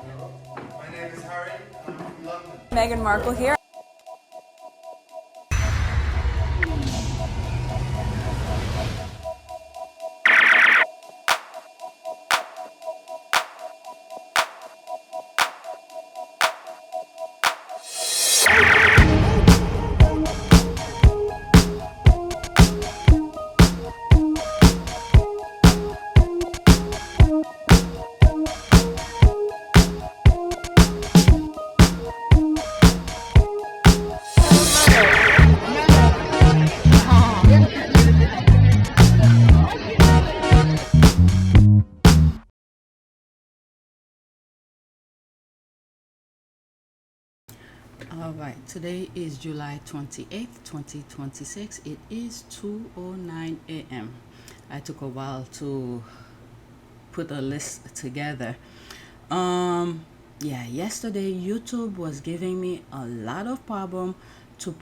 My name is Harry, and I'm from London. Meghan Markle here. All right, today is July 28th, 2026. It is 2:09 a.m. I took a while to put a list together. Yeah, yesterday YouTube was giving me a lot of problem to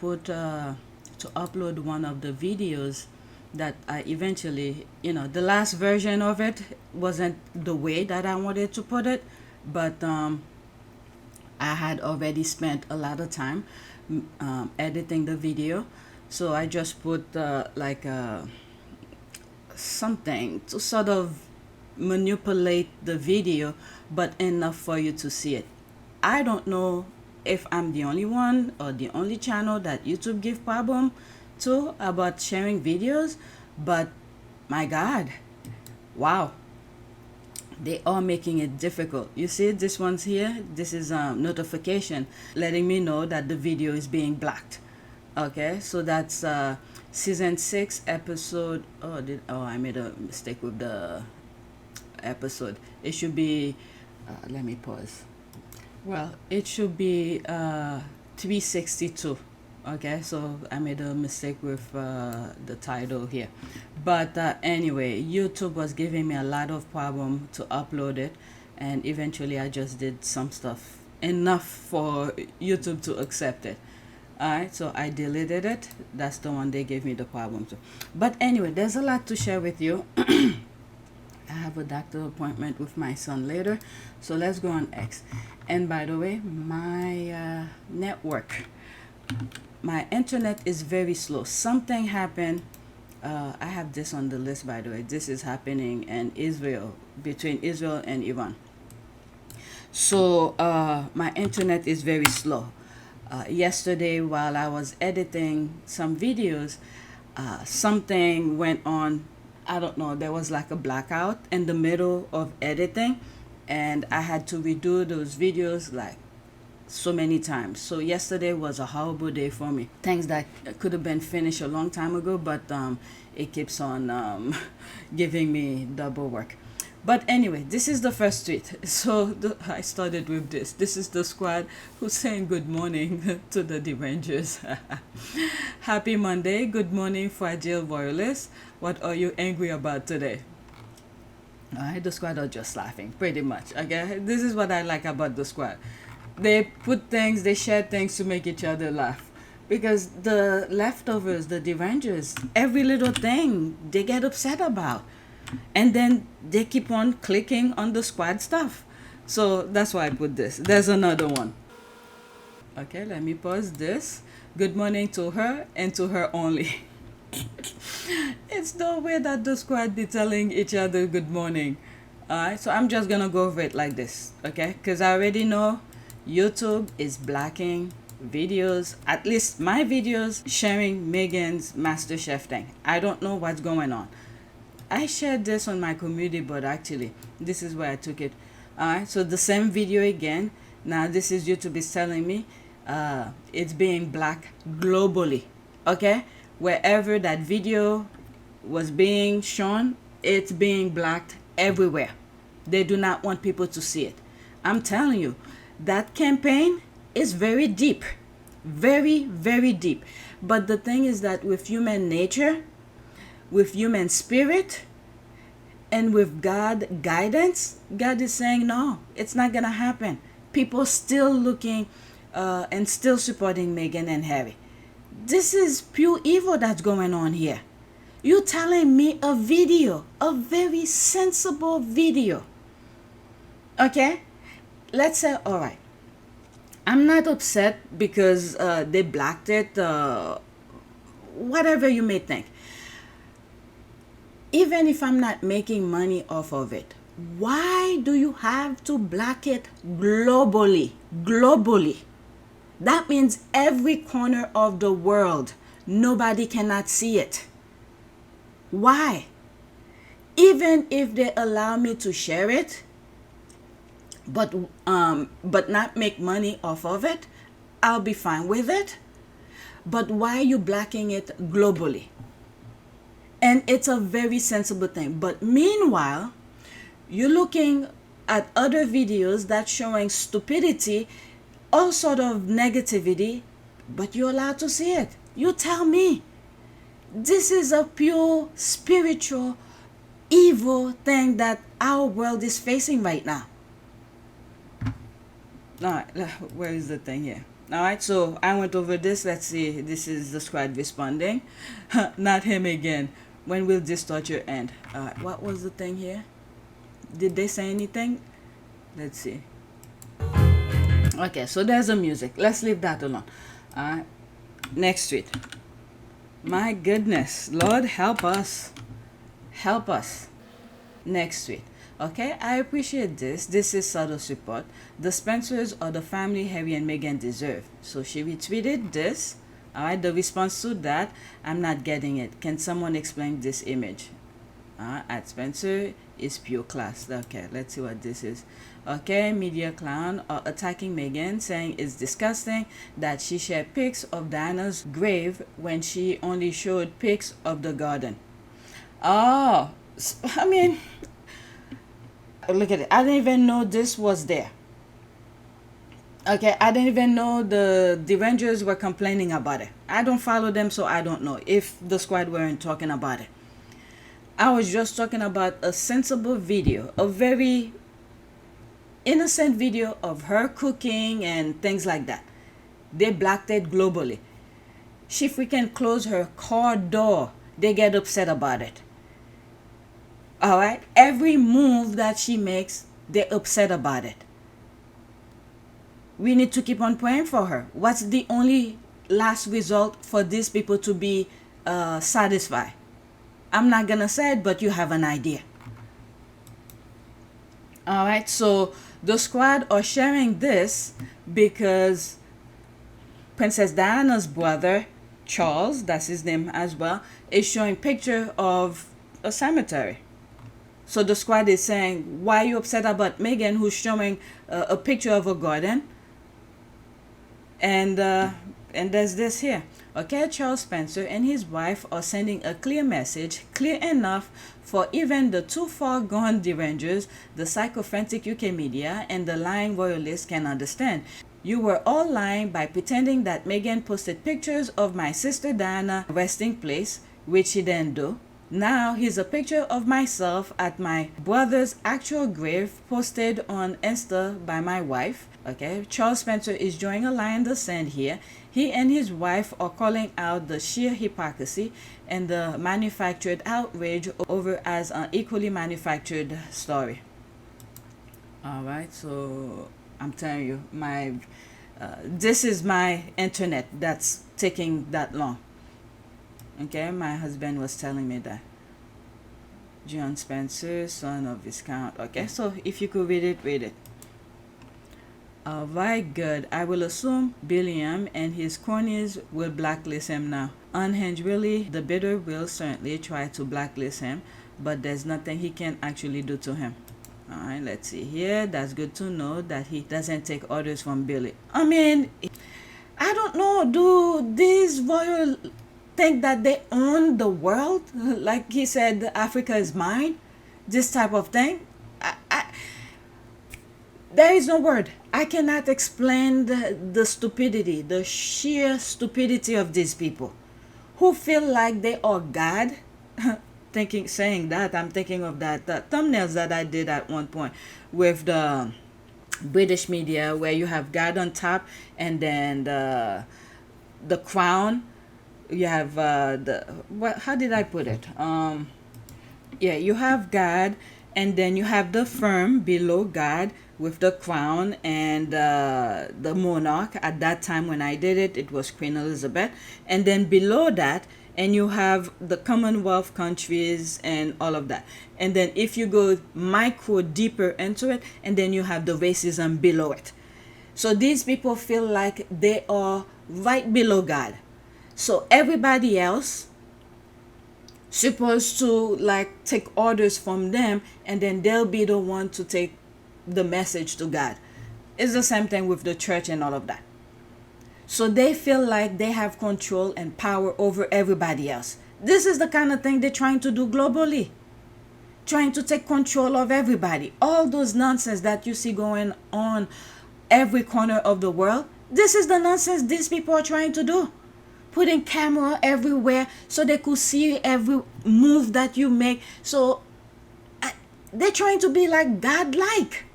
upload one of the videos that I eventually, the last version of it wasn't the way that I wanted to put it, but I had already spent a lot of time editing the video, so I just put something to sort of manipulate the video, but enough for you to see it. I don't know if I'm the only one or the only channel that YouTube give problem to about sharing videos, but my God, wow, they are making it difficult. You see this one's here, this is notification letting me know that the video is being blocked. Okay, so that's season 6 episode. I made a mistake with the episode. It should be let me pause. Well, it should be 362. Okay, so I made a mistake with the title here, but anyway, YouTube was giving me a lot of problem to upload it, and eventually I just did some stuff enough for YouTube to accept it. Alright, so I deleted it. That's the one they gave me the problem to. But anyway, there's a lot to share with you. I have a doctor appointment with my son later, so let's go on X. And by the way, my network, my internet is very slow. Something happened. I have this on the list, by the way. This is happening in Israel, between Israel and Iran. So my internet is very slow. Yesterday, while I was editing some videos, something went on. I don't know, there was like a blackout in the middle of editing, and I had to redo those videos like so many times. So yesterday was a horrible day for me. Things that could have been finished a long time ago, but it keeps on giving me double work. But anyway, this is the first tweet. So I started with this. This is the squad who's saying good morning to the Derangers. Happy Monday. Good morning, fragile royalists. What are you angry about today? Alright, the squad are just laughing, pretty much. Okay, this is what I like about the squad. They put things, they share things to make each other laugh. Because the leftovers, the Derangers, every little thing they get upset about. And then they keep on clicking on the squad stuff. So that's why I put this. There's another one. Okay, let me pause this. Good morning to her and to her only. It's the way that the squad be telling each other good morning. Alright, so I'm just gonna go over it like this, okay? Because I already know YouTube is blocking videos, at least my videos, sharing Meghan's MasterChef thing. I don't know what's going on. I shared this on my community, but actually, this is where I took it. Alright, so the same video again. Now this is YouTube is telling me it's being blocked globally, okay? Wherever that video was being shown, it's being blocked everywhere. They do not want people to see it. I'm telling you, that campaign is very deep. Very, very deep. But the thing is that with human nature, with human spirit, and with God guidance, God is saying, no, it's not going to happen. People still looking and still supporting Meghan and Harry. This is pure evil that's going on here. You're telling me a video, a very sensible video, okay? let's say, all right, I'm not upset because they blacked it, whatever you may think. Even if I'm not making money off of it, why do you have to black it globally? Globally. That means every corner of the world, nobody cannot see it. Why? Even if they allow me to share it, but not make money off of it, I'll be fine with it. But why are you blacking it globally? And it's a very sensible thing. But meanwhile, you're looking at other videos that's showing stupidity, all sort of negativity, but you're allowed to see it. You tell me. This is a pure spiritual evil thing that our world is facing right now. All right, where is the thing here? All right, so I went over this. Let's see. This is the squad responding. Not him again. When will this start your end? All right, what was the thing here? Did they say anything? Let's see. Okay, so there's the music. Let's leave that alone. All right, next tweet. My goodness, Lord, help us. Help us. Next tweet. Okay, I appreciate this. This is subtle support. The Spencers or the family Harry and Meghan deserve. So she retweeted this. All right, the response to that, I'm not getting it. Can someone explain this image? At Spencer is pure class. Okay, let's see what this is. Okay, media clown are attacking Meghan, saying it's disgusting that she shared pics of Diana's grave when she only showed pics of the garden. Oh, I mean, look at it. I didn't even know this was there. Okay, I didn't even know the Derangers were complaining about it. I don't follow them, so I don't know if the squad weren't talking about it. I was just talking about a sensible video, a very innocent video of her cooking and things like that. They blacked it globally. She freaking closed her car door. They get upset about it. All right, every move that she makes, they're upset about it. We need to keep on praying for her. What's the only last result for these people to be satisfied? I'm not gonna say it, but you have an idea. All right, so the squad are sharing this because Princess Diana's brother, Charles, that's his name as well, is showing picture of a cemetery. So the squad is saying, why are you upset about Meghan, who's showing a picture of a garden? And there's this here. Okay, Charles Spencer and his wife are sending a clear message, clear enough for even the too far gone derangers, the sycophantic UK media, and the lying royalists can understand. You were all lying by pretending that Meghan posted pictures of my sister Diana resting place, which she didn't do. Now here's a picture of myself at my brother's actual grave posted on Insta by my wife. Okay, Charles Spencer is drawing a line in the sand here. He and his wife are calling out the sheer hypocrisy and the manufactured outrage over as an equally manufactured story. All right, so I'm telling you, this is my internet that's taking that long. Okay, my husband was telling me that. John Spencer, son of Viscount. Okay, so if you could read it, read it. Alright, good. I will assume Billiam and his cronies will blacklist him now. Unhinged, really, the bidder will certainly try to blacklist him, but there's nothing he can actually do to him. Alright, let's see here. That's good to know that he doesn't take orders from Billy. I mean, I don't know. Do these royal think that they own the world? Like he said, Africa is mine? This type of thing? There is no word. I cannot explain the stupidity, the sheer stupidity of these people who feel like they are God. Saying that, I'm thinking of that thumbnails that I did at one point with the British media where you have God on top and then the crown. You have how did I put it? Yeah, you have God And then you have the firm below God with the crown and the monarch. At that time when I did it, it was Queen Elizabeth. And then below that, and you have the Commonwealth countries and all of that. And then if you go micro deeper into it, and then you have the racism below it. So these people feel like they are right below God. So everybody else supposed to like take orders from them, and then they'll be the one to take the message to God. It's the same thing with the church and all of that. So they feel like they have control and power over everybody else. This is the kind of thing they're trying to do globally, trying to take control of everybody. All those nonsense that you see going on every corner of the world, this is the nonsense these people are trying to do. Putting camera everywhere so they could see every move that you make. So they're trying to be like God-like.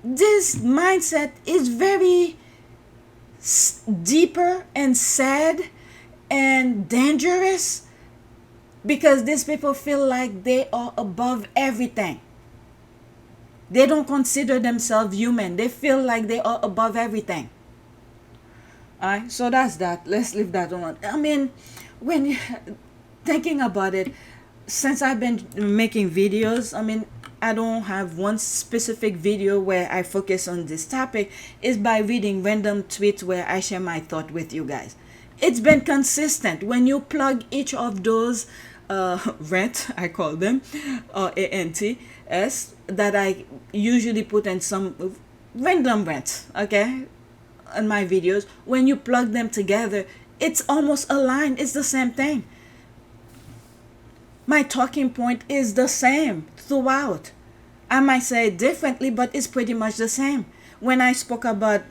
This mindset is very deeper and sad and dangerous, because these people feel like they are above everything. They don't consider themselves human. They feel like they are above everything. Alright, so that's that. Let's leave that alone. I mean, when you thinking about it, since I've been making videos, I mean, I don't have one specific video where I focus on this topic. It's by reading random tweets where I share my thought with you guys. It's been consistent. When you plug each of those rant, I call them, ANTS, that I usually put in some random rant, okay, in my videos, when you plug them together, it's almost aligned. It's the same thing. My talking point is the same throughout. I might say it differently, but it's pretty much the same. When I spoke about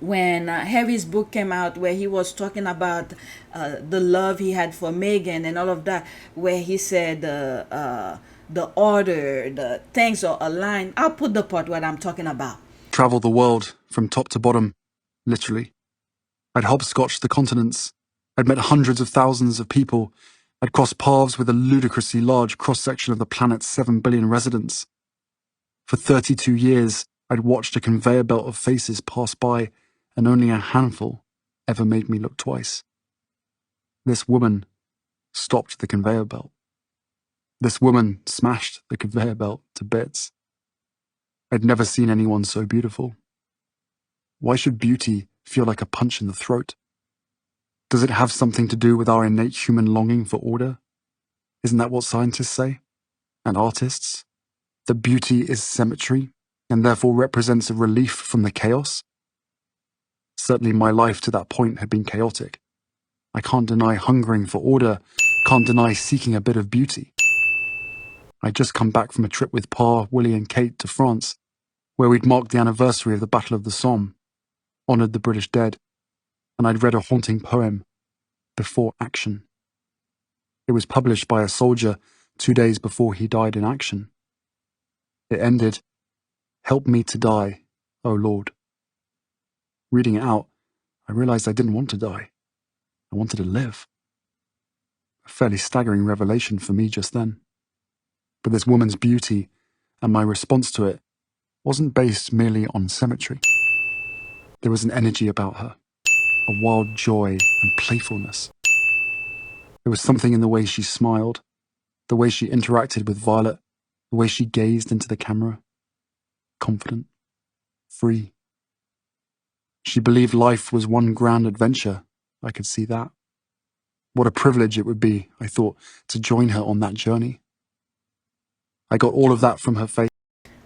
when Harry's book came out, where he was talking about the love he had for Meghan and all of that, where he said the order, the things are aligned. I'll put the part what I'm talking about. Travel the world from top to bottom, literally. I'd hopscotched the continents. I'd met hundreds of thousands of people. I'd crossed paths with a ludicrously large cross-section of the planet's 7 billion residents. For 32 years, I'd watched a conveyor belt of faces pass by, and only a handful ever made me look twice. This woman stopped the conveyor belt. This woman smashed the conveyor belt to bits. I'd never seen anyone so beautiful. Why should beauty feel like a punch in the throat? Does it have something to do with our innate human longing for order? Isn't that what scientists say? And artists? That beauty is cemetary, and therefore represents a relief from the chaos? Certainly my life to that point had been chaotic. I can't deny hungering for order, can't deny seeking a bit of beauty. I'd just come back from a trip with Pa, Willie and Kate to France, where we'd marked the anniversary of the Battle of the Somme, honoured the British dead, and I'd read a haunting poem, Before Action. It was published by a soldier 2 days before he died in action. It ended, "Help me to die, O Lord." Reading it out, I realised I didn't want to die. I wanted to live. A fairly staggering revelation for me just then. But this woman's beauty and my response to it wasn't based merely on symmetry. There was an energy about her, a wild joy and playfulness. There was something in the way she smiled, the way she interacted with Violet, the way she gazed into the camera. Confident, free. She believed life was one grand adventure. I could see that. What a privilege it would be, I thought, to join her on that journey. I got all of that from her face.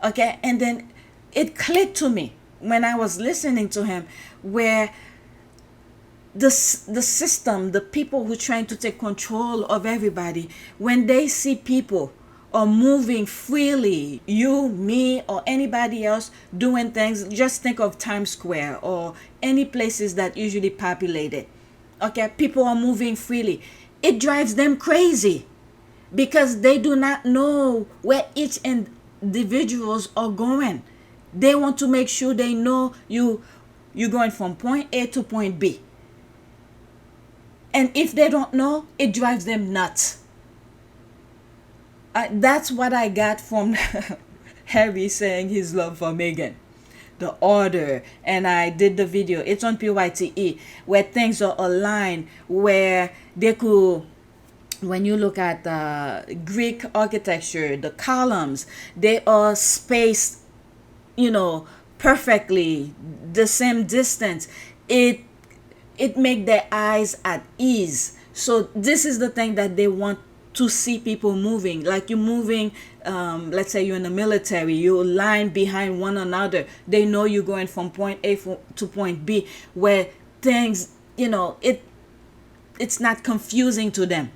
Okay, and then it clicked to me when I was listening to him, where the system, the people who are trying to take control of everybody, when they see people are moving freely, you, me, or anybody else doing things, just think of Times Square or any places that usually populated. Okay, people are moving freely. It drives them crazy, because they do not know where each individuals are going. They want to make sure they know you're going from point A to point B. And if they don't know, it drives them nuts. That's what I got from Harry saying his love for Meghan. The order, and I did the video. It's on PYTE, where things are aligned, where they could, when you look at Greek architecture, the columns, they are spaced, perfectly, the same distance. It make their eyes at ease. So this is the thing that they want to see people moving, like you're moving. Let's say you're in the military, you line behind one another. They know you're going from point A to point B, where things, it's not confusing to them.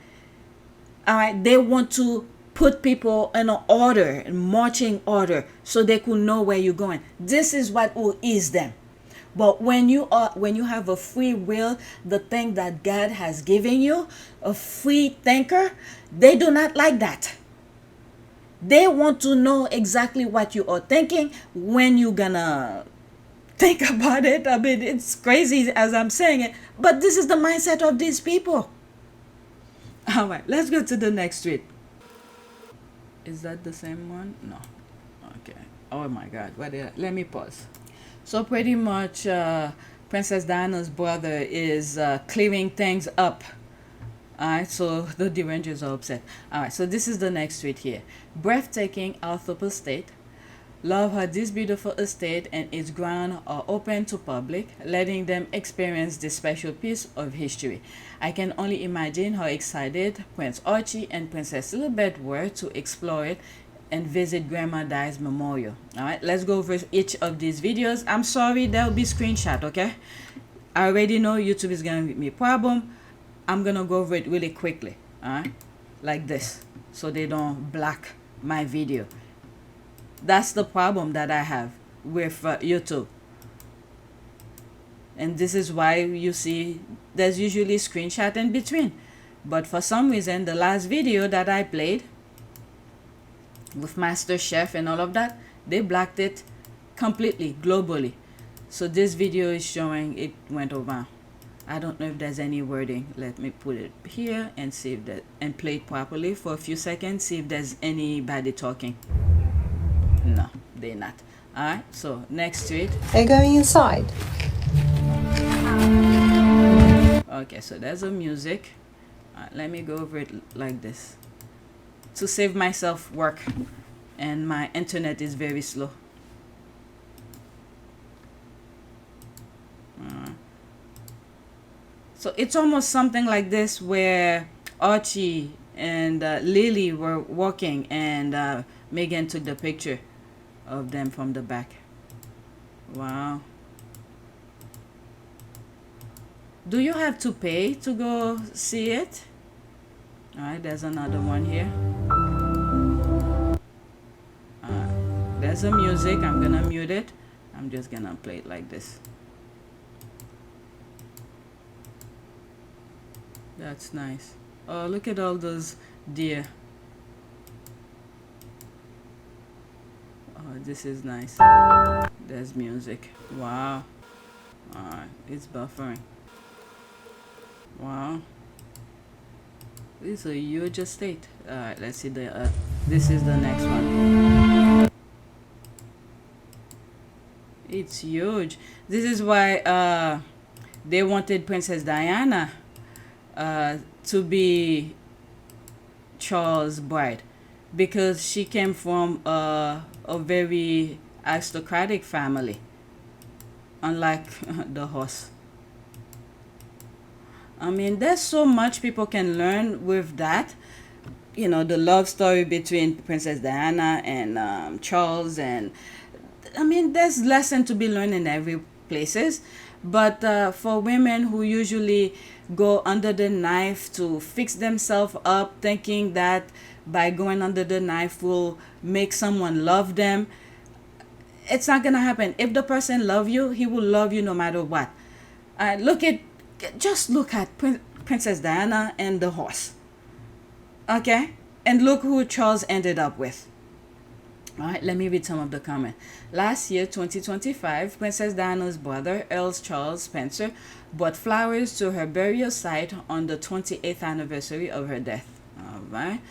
All right, they want to put people in an order, marching order, so they could know where you're going. This is what will ease them. But when you have a free will, the thing that God has given you, a free thinker, they do not like that. They want to know exactly what you are thinking, when you're gonna think about it. I mean, it's crazy as I'm saying it, but this is the mindset of these people. All right, let's go to the next tweet. Is that the same one? No. Okay. Oh my God. Let me pause. So pretty much, Princess Diana's brother is clearing things up. Alright, so the derangers are upset. Alright, so this is the next tweet here. Breathtaking Althorp estate. Love her this beautiful estate and its ground are open to public, letting them experience this special piece of history. I can only imagine how excited Prince Archie and Princess Elizabeth were to explore it and visit Grandma Di's memorial. Alright, let's go over each of these videos. I'm sorry, there'll be screenshot, okay? I already know YouTube is gonna give me a problem. I'm gonna go over it really quickly, alright? Like this, so they don't block my video. That's the problem that I have with YouTube. And this is why you see there's usually screenshot in between. But for some reason, the last video that I played with MasterChef and all of that, they blocked it completely, globally. So this video is showing it went over. I don't know if there's any wording. Let me put it here and see if that, and play it properly for a few seconds, see if there's anybody talking. No, they're not. Alright, so next to it. They're going inside. Okay, so there's a music. Let me go over it like this to save myself work, and my internet is very slow. So it's almost something like this, where Archie and Lily were walking, and Meghan took the picture of them from the back. Wow. Do you have to pay to go see it? Alright, there's another one here. There's a music. I'm gonna mute it. I'm just gonna play it like this. That's nice. Oh, look at all those deer. Oh, this is nice. There's music. Wow. Alright, it's buffering. Wow. This is a huge estate. Alright, let's see the this is the next one. It's huge. This is why they wanted Princess Diana to be Charles' bride, because she came from a very aristocratic family, unlike the horse. I mean, there's so much people can learn with that. You know, the love story between Princess Diana and Charles, and I mean, there's lesson to be learned in every places. But for women who usually go under the knife to fix themselves up, thinking that by going under the knife will make someone love them, it's not gonna happen. If the person love you, he will love you no matter what. Just look at Princess Diana and the horse. Okay? And look who Charles ended up with. Alright, let me read some of the comments. Last year, 2025, Princess Diana's brother, Earl Charles Spencer, brought flowers to her burial site on the 28th anniversary of her death. Alright.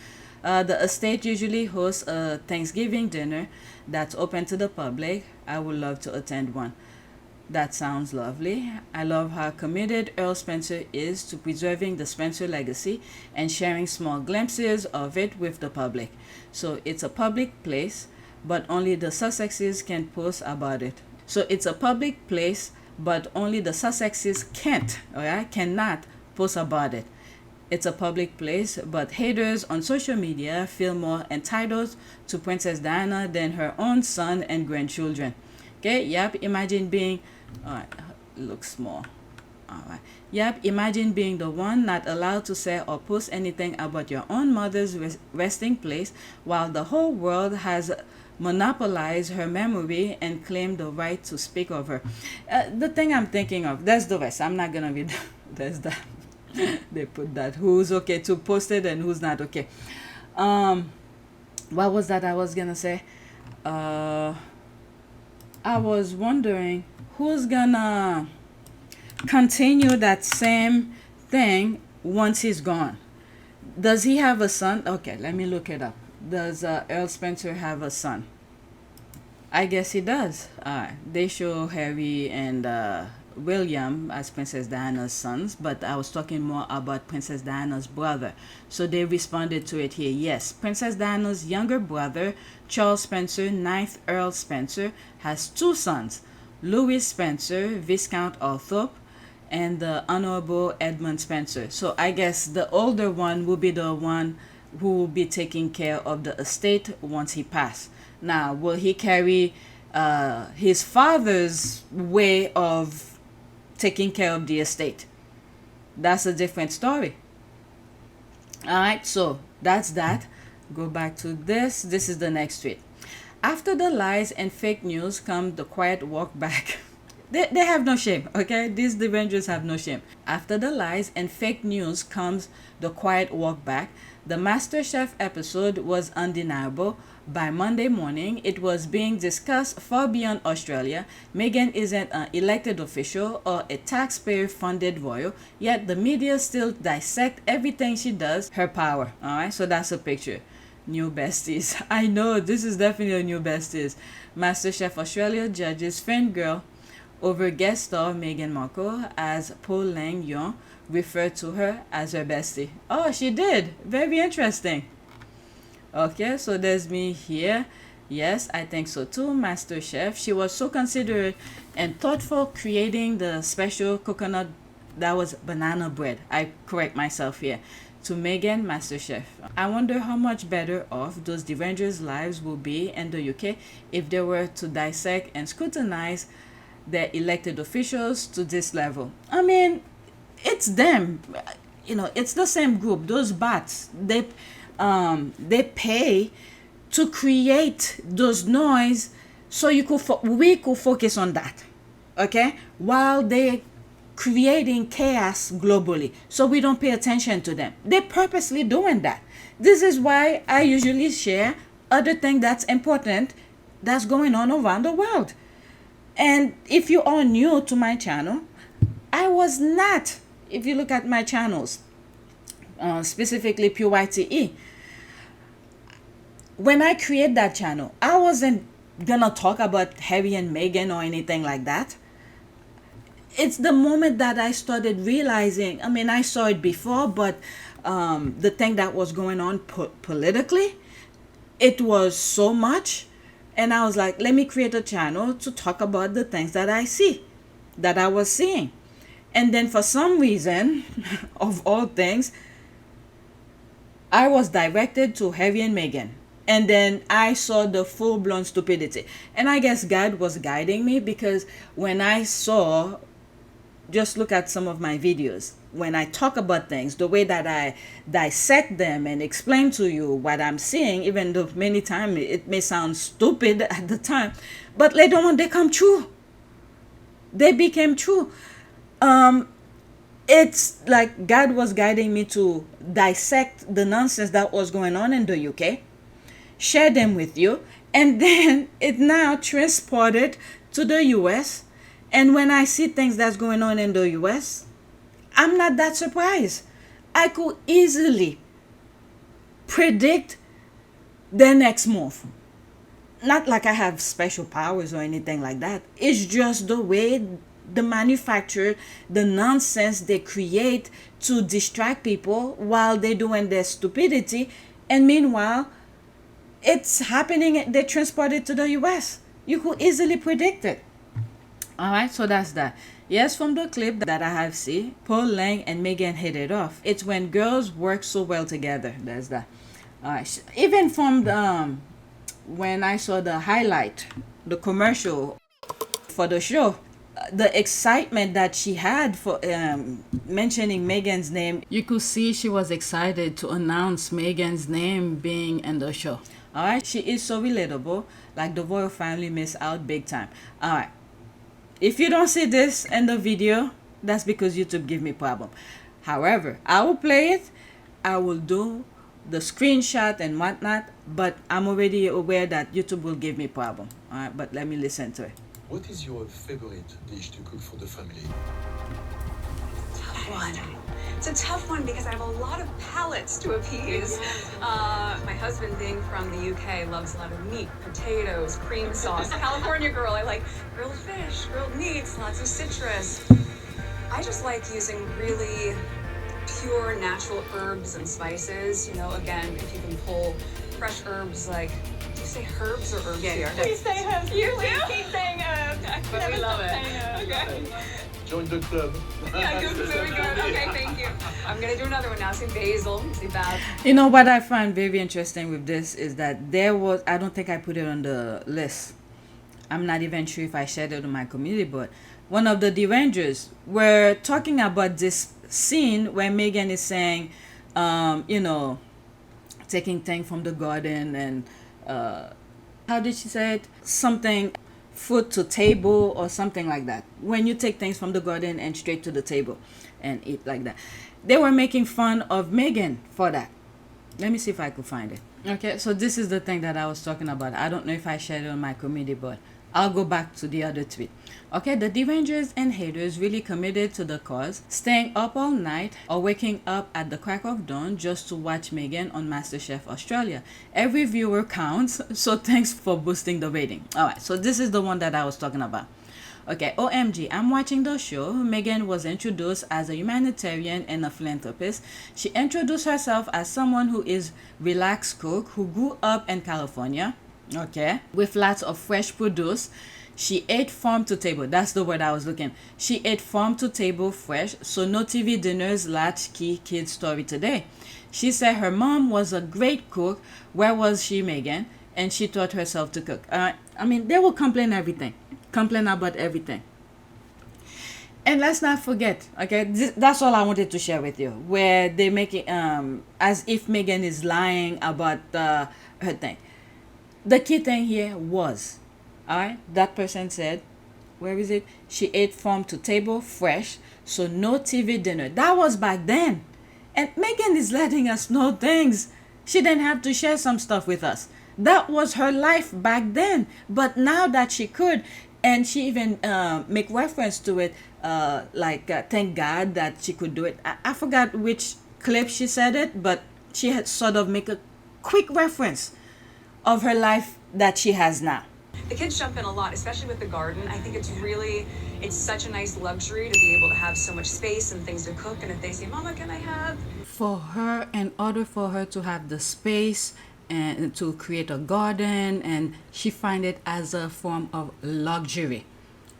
The estate usually hosts a Thanksgiving dinner that's open to the public. I would love to attend one. That sounds lovely. I love how committed Earl Spencer is to preserving the Spencer legacy and sharing small glimpses of it with the public. So it's a public place, but only the Sussexes can post about it. So it's a public place, but only the Sussexes cannot post about it. It's a public place, but haters on social media feel more entitled to Princess Diana than her own son and grandchildren. Okay, yep, imagine being, alright, looks small. Alright, yep, imagine being the one not allowed to say or post anything about your own mother's resting place while the whole world has monopolized her memory and claimed the right to speak of her. The thing I'm thinking of, that's the rest. I'm not gonna read, there's that. They put that, who's okay to post it and who's not okay. What was that I was gonna say? I was wondering who's gonna continue that same thing once he's gone. Does he have a son? Okay, let me look it up. Does Earl Spencer have a son? I guess he does. They show Harry and William as Princess Diana's sons, but I was talking more about Princess Diana's brother. So they responded to it here. Yes, Princess Diana's younger brother, Charles Spencer, 9th Earl Spencer, has 2 sons, Louis Spencer, Viscount Althorp, and the Honorable Edmund Spencer. So I guess the older one will be the one who will be taking care of the estate once he passed. Now, will he carry his father's way of taking care of the estate? That's a different story. Alright, so that's that. Go back to this. This is the next tweet. After the lies and fake news come the quiet walk back. They have no shame, okay? These Derangers have no shame. After the lies and fake news comes the quiet walk back. The MasterChef episode was undeniable. By Monday morning, it was being discussed far beyond Australia. Meghan isn't an elected official or a taxpayer-funded royal, yet the media still dissect everything she does, her power. Alright, so that's a picture. New besties. I know, this is definitely a new besties. MasterChef Australia judges fangirl over guest star Meghan Markle as Paul Lang Yon referred to her as her bestie. Oh, she did. Very interesting. Okay, so there's me here. Yes, I think so too. MasterChef. She was so considerate and thoughtful creating the special coconut, that was banana bread. I correct myself here. To Meghan, MasterChef. I wonder how much better off those Derangers' lives will be in the UK if they were to dissect and scrutinize their elected officials to this level. I mean, it's them. You know, it's the same group. Those bots, they pay to create those noise so we could focus on that, okay, while they creating chaos globally, so we don't pay attention to them. They're purposely doing that. This is why I usually share other things that's important that's going on around the world. And if you are new to my channel, I was not, if you look at my channels, specifically PYTE, when I create that channel, I wasn't gonna talk about Harry and Meghan or anything like that. It's the moment that I started realizing, I mean, I saw it before, but the thing that was going on politically, it was so much. And I was like, let me create a channel to talk about the things that I see, that I was seeing. And then for some reason, of all things, I was directed to Harry and Meghan. And then I saw the full-blown stupidity. And I guess God was guiding me, because when I saw, just look at some of my videos, when I talk about things, the way that I dissect them and explain to you what I'm seeing, even though many times it may sound stupid at the time, but later on they come true. They became true. It's like God was guiding me to dissect the nonsense that was going on in the UK, share them with you, and then it now transported to the US. And when I see things that's going on in the US, I'm not that surprised. I could easily predict the next move. Not like I have special powers or anything like that. It's just the way the manufacturer, the nonsense they create to distract people while they're doing their stupidity. And meanwhile, it's happening, they transport it to the US. You could easily predict it. Alright, so that's that. Yes, from the clip that I have seen, Paul Lang and Meghan hit it off. It's when girls work so well together. That's that. Alright, even from the when I saw the highlight, the commercial for the show, the excitement that she had for mentioning Meghan's name, you could see she was excited to announce Meghan's name being in the show. All right, she is so relatable. Like the royal family miss out big time. All right, if you don't see this in the video, that's because YouTube give me problem. However, I will play it. I will do the screenshot and whatnot, but I'm already aware that YouTube will give me problem. All right, but let me listen to it. What is your favorite dish to cook for the family? Tough one. It's a tough one because I have a lot of palates to appease. My husband, being from the UK, loves a lot of meat, potatoes, cream sauce. California girl, I like grilled fish, grilled meats, lots of citrus. I just like using really pure natural herbs and spices. You know, again, if you can pull fresh herbs like, do you say herbs or herbs here? We say herbs. You do? Keep saying herbs. But we love it. Okay. Join the club. Yeah, good, very good. Okay, thank you. I'm gonna do another one now. Say basil, say basil. You know what I find very interesting with this is that there was, I don't think I put it on the list. I'm not even sure if I shared it on my community, but one of the Derangers were talking about this scene where Meghan is saying, you know, taking things from the garden and how did she say it? Something, food to table or something like that. When you take things from the garden and straight to the table and eat like that. They were making fun of Meghan for that. Let me see if I could find it. Okay, so this is the thing that I was talking about. I don't know if I shared it on my community, but I'll go back to the other tweet. Okay, the Derangers and haters really committed to the cause, staying up all night or waking up at the crack of dawn just to watch Meghan on MasterChef Australia. Every viewer counts, so thanks for boosting the rating. Alright, so this is the one that I was talking about. Okay, OMG, I'm watching the show. Meghan was introduced as a humanitarian and a philanthropist. She introduced herself as someone who is relaxed cook who grew up in California. Okay, with lots of fresh produce. She ate farm to table. That's the word I was looking. She ate farm to table fresh, so no TV dinners, latchkey kid story today. She said her mom was a great cook. Where was she, Meghan? And she taught herself to cook. I mean, they will complain about everything. And let's not forget, okay, that's all I wanted to share with you, where they make it as if Meghan is lying about her thing. The key thing here was, alright, that person said, where is it? She ate farm to table fresh, so no TV dinner. That was back then. And Meghan is letting us know things. She didn't have to share some stuff with us. That was her life back then. But now that she could, and she even make reference to it, thank God that she could do it. I forgot which clip she said it, but she had sort of make a quick reference of her life that she has now. The kids jump in a lot, especially with the garden. I think it's such a nice luxury to be able to have so much space and things to cook. And if they say, Mama, can I have? For her, in order for her to have the space and to create a garden, and she find it as a form of luxury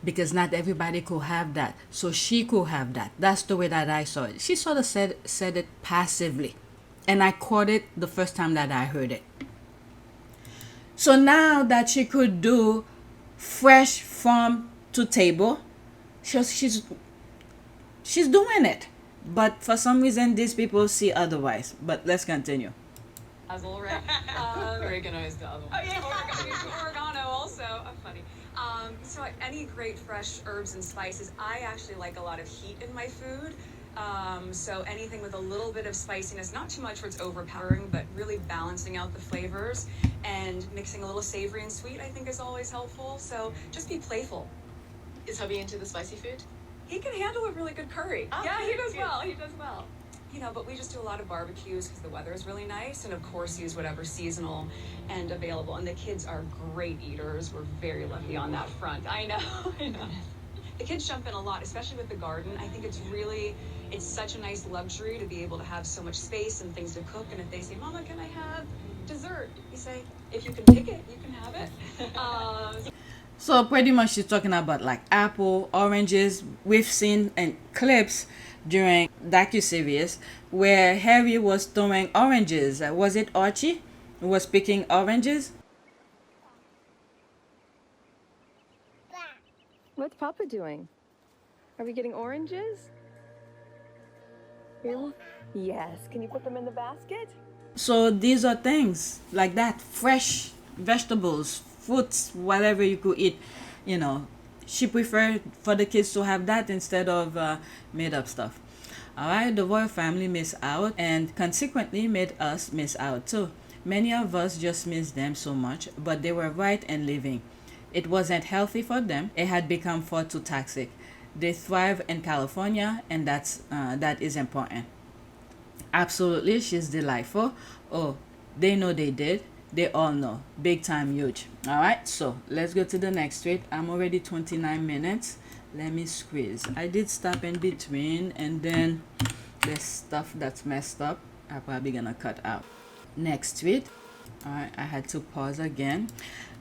because not everybody could have that. So she could have that. That's the way that I saw it. She sort of said it passively. And I caught it the first time that I heard it. So now that she could do fresh farm to table, she's doing it. But for some reason, these people see otherwise. But let's continue. Basil, right? Oregano is the other one. Oh yeah, oregano also. Oh, funny. So any great fresh herbs and spices. I actually like a lot of heat in my food. So anything with a little bit of spiciness, not too much where it's overpowering, but really balancing out the flavors and mixing a little savory and sweet, I think is always helpful. So just be playful. Is hubby into the spicy food? He can handle a really good curry. Oh, yeah, he cute, does cute. well. He does well. you know, but we just do a lot of barbecues because the weather is really nice, and of course use whatever's seasonal and available. And the kids are great eaters. We're very lucky on that front. I know, I know. The kids jump in a lot, especially with the garden. I think it's such a nice luxury to be able to have so much space and things to cook. And if they say, Mama, can I have dessert? You say, if you can pick it, you can have it. So pretty much she's talking about like apple, oranges. We've seen in clips during docu-series where Harry was throwing oranges. Was it Archie who was picking oranges? What's Papa doing? Are we getting oranges? Really? Yes. Can you put them in the basket? So these are things like that, fresh vegetables, fruits, whatever you could eat, you know. She preferred for the kids to have that instead of made up stuff. All right, the royal family missed out and consequently made us miss out too. Many of us just miss them so much, but they were right in leaving. It wasn't healthy for them. It had become far too toxic. They thrive in California, and that is important. Absolutely, she's delightful. Oh, they know they did. They all know. Big time huge. All right, so let's go to the next tweet. I'm already 29 minutes. Let me squeeze. I did stop in between, and then there's stuff that's messed up. I'm probably gonna cut out. Next tweet. All right, I had to pause again.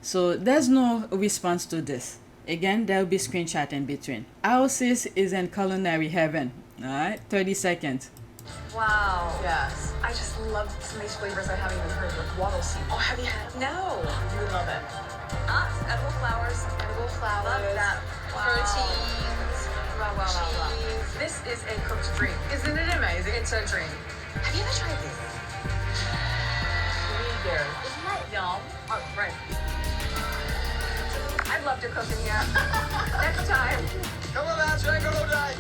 So there's no response to this. Again, there'll be screenshot in between. Our sis is in culinary heaven. All right, 30 seconds. Wow. Yes. I just love some of these flavors I haven't even heard of, like waddle seed. Oh, have you had? No. You love it. Edible flowers. Edible flowers. Love that. Wow. Proteins. Wow. Cheese. This is a cooked dream. Isn't it amazing? It's a dream. Have you ever tried this? There. Isn't that yum? Oh, right. I'd love to cook in here. Next time. Come on, man, check all day.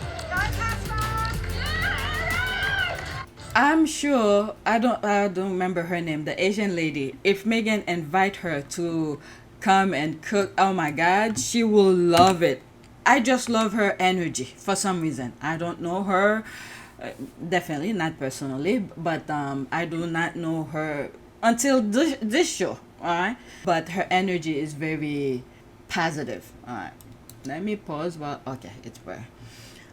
I'm sure I don't remember her name, the Asian lady. If Meghan invite her to come and cook, oh my God, she will love it. I just love her energy for some reason. I don't know her, definitely not personally, but I do not know her until this show. All right, but her energy is very positive. All right, let me pause. Well, okay, it's where.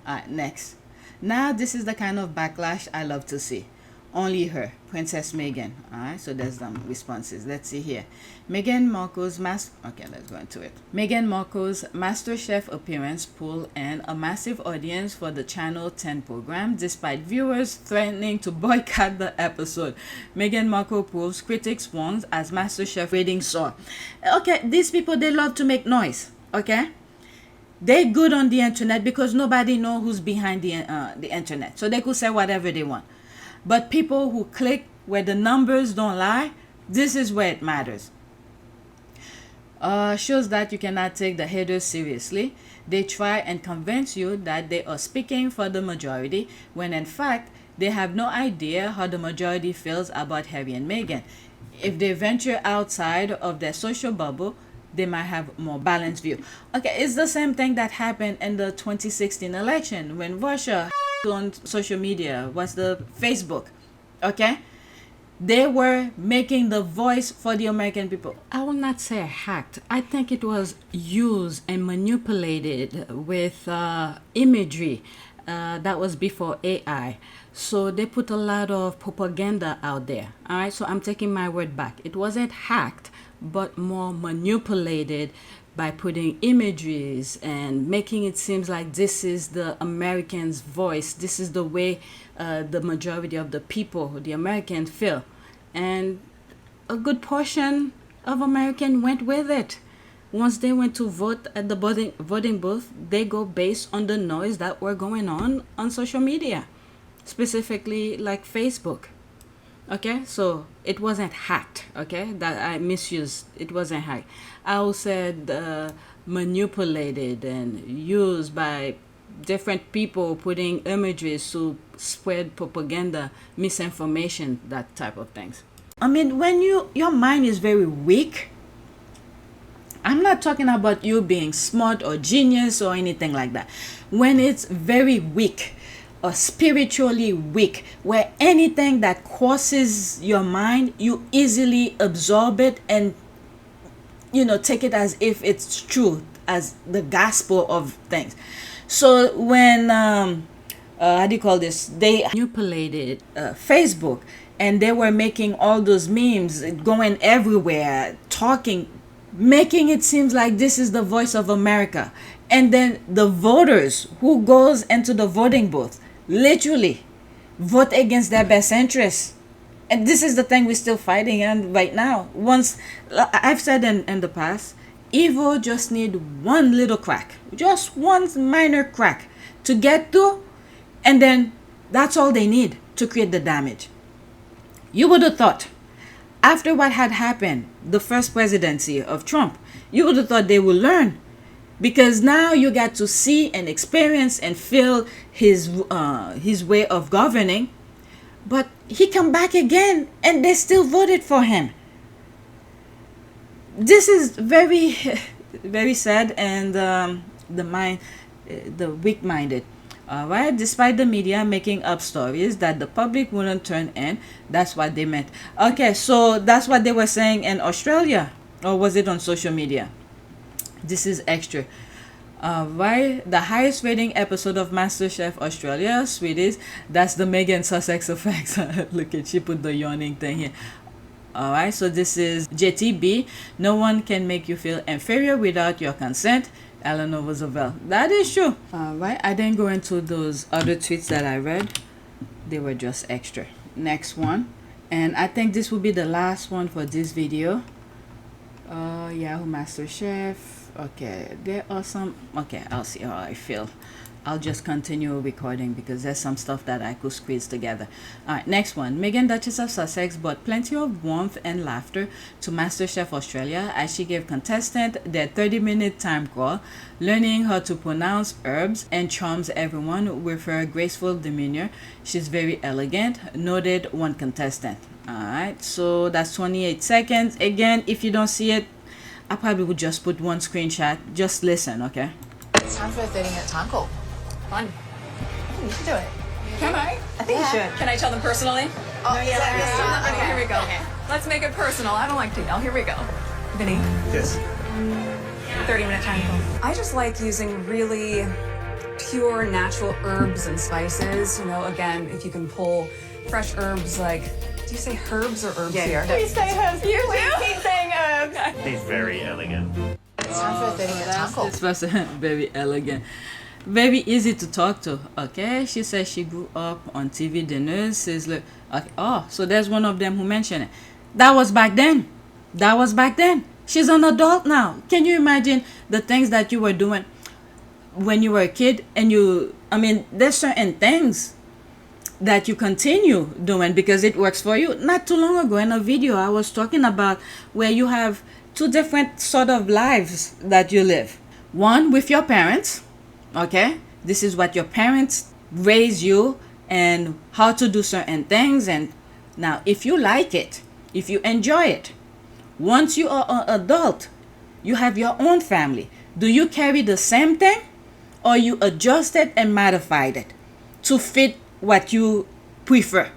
All right, next. Now this is the kind of backlash I love to see. Only her, Princess Meghan. Alright, so there's some responses. Let's see here. Meghan Markle's okay, let's go into it. Meghan Markle's MasterChef appearance pulled in a massive audience for the Channel 10 program, despite viewers threatening to boycott the episode. Meghan Markle proves critics warned as MasterChef ratings soar. Okay, these people, they love to make noise. Okay? They're good on the internet because nobody knows who's behind the internet. So they could say whatever they want. But people who click where the numbers don't lie, this is where it matters. Shows that you cannot take the haters seriously. They try and convince you that they are speaking for the majority, when in fact, they have no idea how the majority feels about Harry and Meghan. If they venture outside of their social bubble, they might have more balanced view. Okay, it's the same thing that happened in the 2016 election when Russia on social media was the Facebook. Okay, they were making the voice for the American people. I will not say hacked. I think it was used and manipulated with imagery that was before AI. So they put a lot of propaganda out there. All right, so I'm taking my word back. It wasn't hacked, but more manipulated by putting images and making it seem like this is the Americans' voice. This is the way the majority of the people, the Americans, feel. And a good portion of Americans went with it. Once they went to vote at the voting booth, they go based on the noise that were going on social media, specifically like Facebook. Okay, so it wasn't hacked. Okay, that I misused. It wasn't hacked. I said manipulated and used by different people putting images to spread propaganda, misinformation, that type of things. I mean, when your mind is very weak, I'm not talking about you being smart or genius or anything like that. When it's very weak, or spiritually weak, where anything that crosses your mind, you easily absorb it and take it as if it's true, as the gospel of things. So when how do you call this, they manipulated Facebook, and they were making all those memes going everywhere, talking, making it seem like this is the voice of America. And then the voters who goes into the voting booth literally vote against their best interests. And this is the thing we're still fighting and right now. Once, I've said in the past, evil just need one little crack, just one minor crack to get through, and then that's all they need to create the damage. You would have thought, after what had happened, the first presidency of Trump, you would have thought they would learn, because now you got to see and experience and feel his way of governing. But he come back again, and they still voted for him. This is very, very sad, and the weak-minded. All right, despite the media making up stories that the public wouldn't turn in, that's what they meant. Okay, so that's what they were saying in Australia, or was it on social media? This is extra. Right, the highest rating episode of MasterChef Australia, sweeties, that's the Meghan Sussex effects. Look at, she put the yawning thing here. All right, so this is JTB. No one can make you feel inferior without your consent. Eleanor Roosevelt. That is true. All right, I didn't go into those other tweets that I read. They were just extra. Next one, and I think this will be the last one for this video. Yahoo MasterChef. Okay, there are some. Okay, I'll see how I feel. I'll just continue recording because there's some stuff that I could squeeze together. All right, next one. Meghan, Duchess of Sussex, brought plenty of warmth and laughter to MasterChef Australia as she gave contestants their 30-minute time call, learning how to pronounce herbs, and charms everyone with her graceful demeanor. She's very elegant, noted one contestant. All right, so that's 28 seconds. Again, if you don't see it, I probably would just put one screenshot. Just listen, okay? It's time for a 30-minute time call. Fun. I think you should do it. Can I? I think you should. Can I tell them personally? Oh, yeah. Okay, here we go. Let's make it personal. I don't like to yell. Here we go. Vinny, Yes. 30-minute time call. I just like using really pure natural herbs and spices. Again, if you can pull fresh herbs, like, do you say herbs or herbs here? Please say herbs. You do? Keep saying herbs. He's very elegant. It's time for a 30-minute time call. This person, very elegant. Very easy to talk to. Okay, she says she grew up on TV dinners. Says, look, okay, oh, so there's one of them who mentioned it. That was back then. That was back then. She's an adult now. Can you imagine the things that you were doing when you were a kid? And there's certain things that you continue doing because it works for you. Not too long ago in a video, I was talking about where you have two different sort of lives that you live. One with your parents. Okay, this is what your parents raise you and how to do certain things. And now if you like it, if you enjoy it, once you are an adult, you have your own family. Do you carry the same thing, or you adjust it and modified it to fit what you prefer?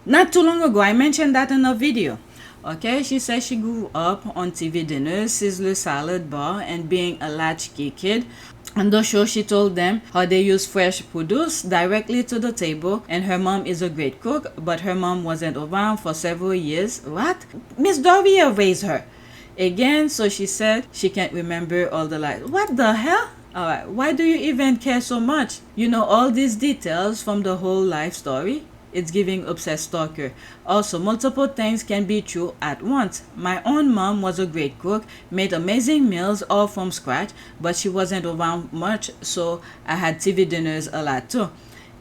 Not too long ago, I mentioned that in a video. Okay, she says she grew up on TV dinners, Sizzler salad bar, and being a latchkey kid. On the show, she told them how they use fresh produce directly to the table, and her mom is a great cook, but her mom wasn't around for several years. What? Miss Doria raised her. Again, so she said she can't remember all the lies. What the hell? Alright, why do you even care so much? You know all these details from the whole life story? It's giving obsessed stalker. Also, multiple things can be true at once. My own mom was a great cook, made amazing meals all from scratch, but she wasn't around much, so I had TV dinners a lot too.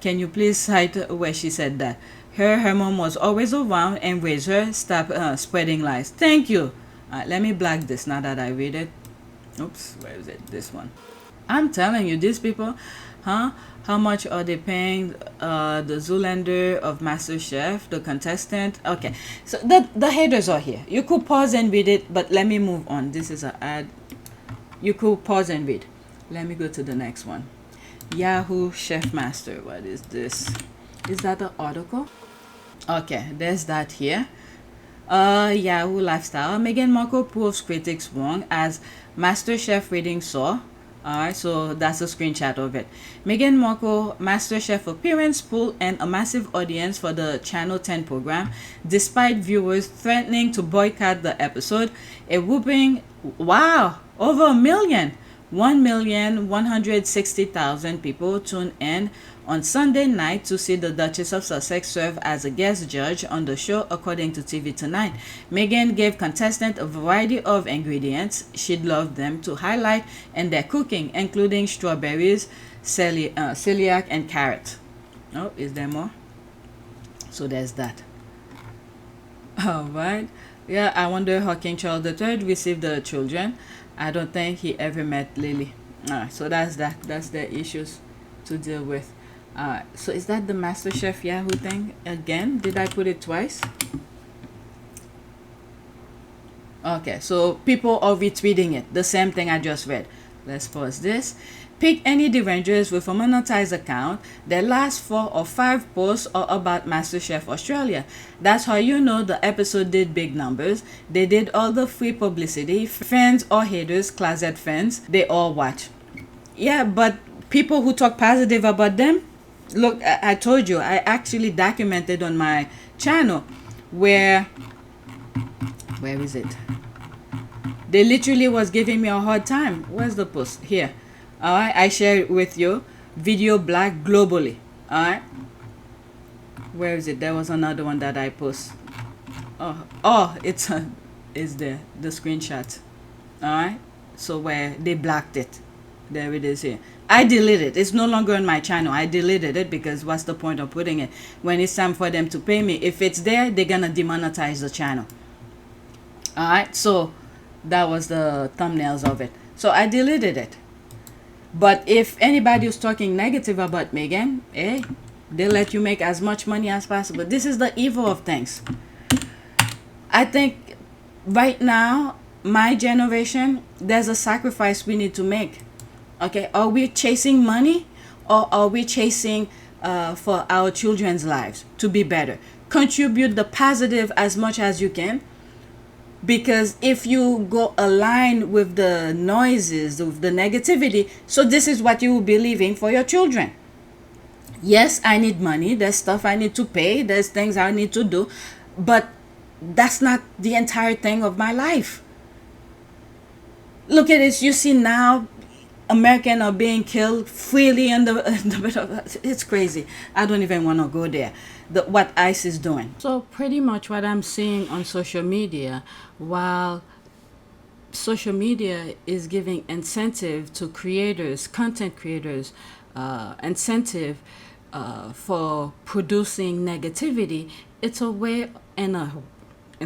Can you please cite where she said that? Her mom was always around and raised her. Stop spreading lies. Thank you. Let me black this now that I read it. Oops, where is it? This one. I'm telling you, these people, huh? How much are they paying the Zoolander of MasterChef, the contestant? Okay, so the haters are here. You could pause and read it, but let me move on. This is an ad. You could pause and read. Let me go to the next one. Yahoo Chef Master. What is this? Is that an article? Okay, there's that here. Yahoo Lifestyle. Meghan Markle proves critics wrong as MasterChef ratings soar. Alright, so that's a screenshot of it. Meghan Markle MasterChef appearance pulled in a massive audience for the Channel 10 program, despite viewers threatening to boycott the episode. A whooping, wow, over 1,160,000 people tuned in on Sunday night to see the Duchess of Sussex serve as a guest judge on the show, according to TV Tonight. Meghan gave contestants a variety of ingredients she'd love them to highlight in their cooking, including strawberries, celiac, and carrot. Oh, is there more? So there's that. All right. Yeah, I wonder how King Charles III received the children. I don't think he ever met Lily. All right, so that's that. That's the issues to deal with. So is that the MasterChef Yahoo thing again? Did I put it twice? Okay, so people are retweeting it. The same thing I just read. Let's pause this. Pick any derangers with a monetized account. Their last 4 or 5 posts are about MasterChef Australia. That's how you know the episode did big numbers. They did all the free publicity. Fans or haters, closet fans, they all watch. Yeah, but people who talk positive about them, look, I told you, I actually documented on my channel where is it? They literally was giving me a hard time. Where's the post? Here. Alright, I share it with you. Video black globally. Alright. Where is it? There was another one that I post. Oh, it's there, the screenshot. Alright. So where they blacked it. There it is here. I deleted it. It's no longer on my channel. I deleted it because what's the point of putting it when it's time for them to pay me? If it's there, they're gonna demonetize the channel. Alright, so that was the thumbnails of it. So I deleted it. But if anybody is talking negative about Meghan, hey, they let you make as much money as possible. This is the evil of things. I think right now, my generation, there's a sacrifice we need to make. Okay, are we chasing money or are we chasing for our children's lives to be better? Contribute the positive as much as you can. Because if you go align with the noises, with the negativity, so this is what you will be leaving for your children. Yes, I need money. There's stuff I need to pay. There's things I need to do. But that's not the entire thing of my life. Look at this. You see now, Americans are being killed freely in the middle of, it's crazy. I don't even want to go there. What ICE is doing. So pretty much what I'm seeing on social media, while social media is giving incentive to creators, content creators, incentive for producing negativity, it's a way in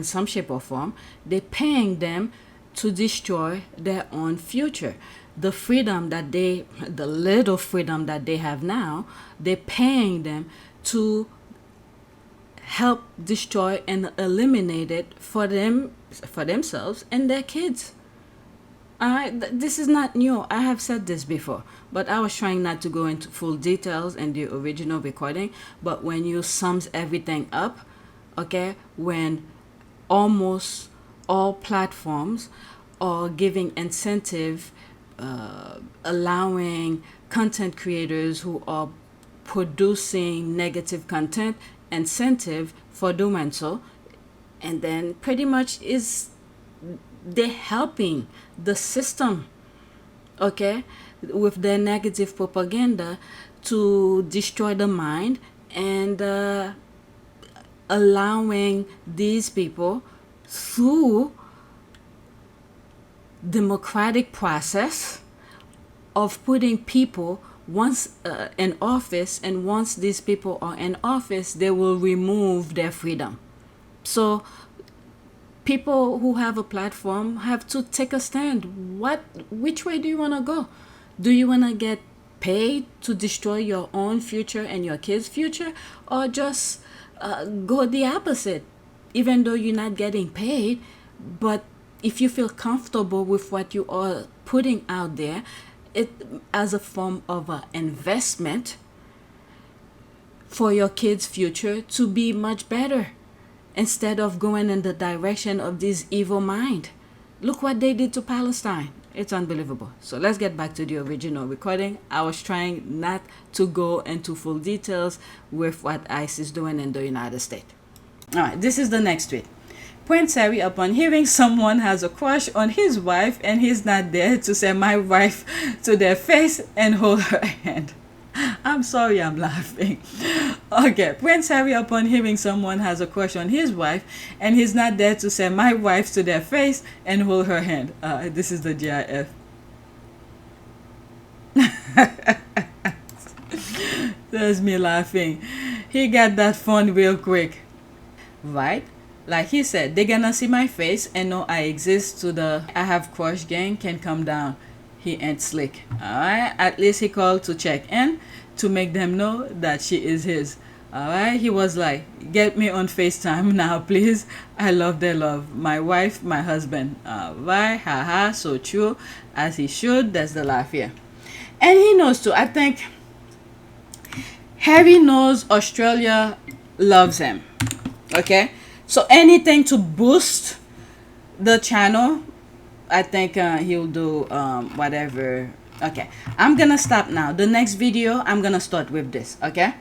some shape or form, they're paying them to destroy their own future. The freedom that the little freedom that they have now, they're paying them to help destroy and eliminate it for themselves and their kids. This is not new. I have said this before, but I was trying not to go into full details in the original recording. But when you sums everything up, okay, when almost all platforms are giving incentive, allowing content creators who are producing negative content incentive for doing so, and then pretty much they're helping the system, okay, with their negative propaganda to destroy the mind and allowing these people through democratic process of putting people once in office, and once these people are in office, they will remove their freedom. So people who have a platform have to take a stand. Which way do you want to go? Do you want to get paid to destroy your own future and your kids' future, or just go the opposite? Even though you're not getting paid, but if you feel comfortable with what you are putting out there, it as a form of an investment for your kids' future to be much better instead of going in the direction of this evil mind. Look what they did to Palestine. It's unbelievable. So let's get back to the original recording. I was trying not to go into full details with what ICE is doing in the United States. All right, this is the next tweet. Prince Harry, upon hearing someone has a crush on his wife and he's not there to say my wife to their face and hold her hand. I'm sorry, I'm laughing. Okay, Prince Harry, upon hearing someone has a crush on his wife and he's not there to say my wife to their face and hold her hand. This is the GIF. There's me laughing. He got that phone real quick. Right? Like he said, they're gonna see my face and know I exist to the I have crush gang can come down. He ain't slick. Alright? At least he called to check in to make them know that she is his. Alright? He was like, get me on FaceTime now, please. I love their love. My wife, my husband. Alright? Haha, so true. As he should. That's the laugh here. And he knows too. I think Harry knows Australia loves him. Okay? So anything to boost the channel, I think he'll do whatever. Okay, I'm gonna stop now. The next video, I'm gonna start with this. Okay,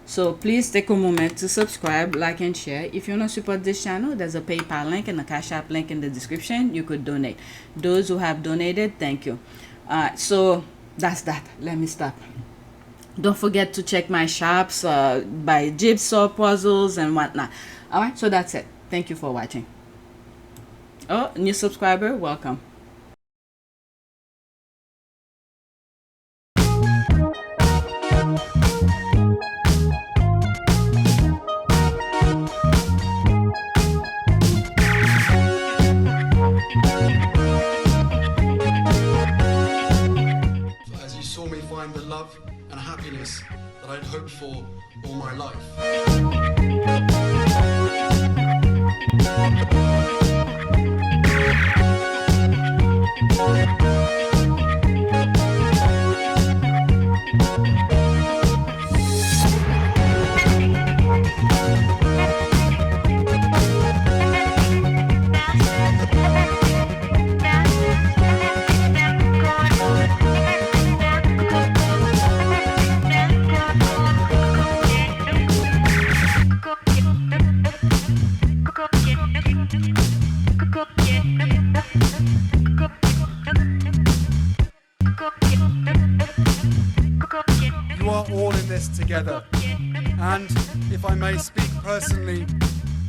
so please take a moment to subscribe, like, and share. If you want to support this channel, there's a PayPal link and a Cash App link in the description. You could donate. Those who have donated, thank you. So that's that. Let me stop. Don't forget to check my shops, buy jigsaw puzzles and whatnot. All right, so that's it. Thank you for watching. Oh, new subscriber, welcome. As you saw me find the love and happiness that I'd hoped for all my life. You are all in this together. And if I may speak personally,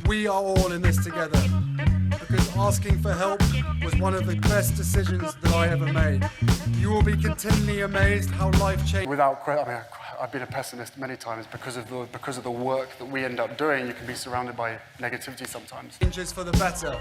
we are all in this together. Because asking for help was one of the best decisions that I ever made. You will be continually amazed how life changed. Without credit, I mean, I've been a pessimist many times because of the work that we end up doing. You can be surrounded by negativity sometimes. Changes for the better.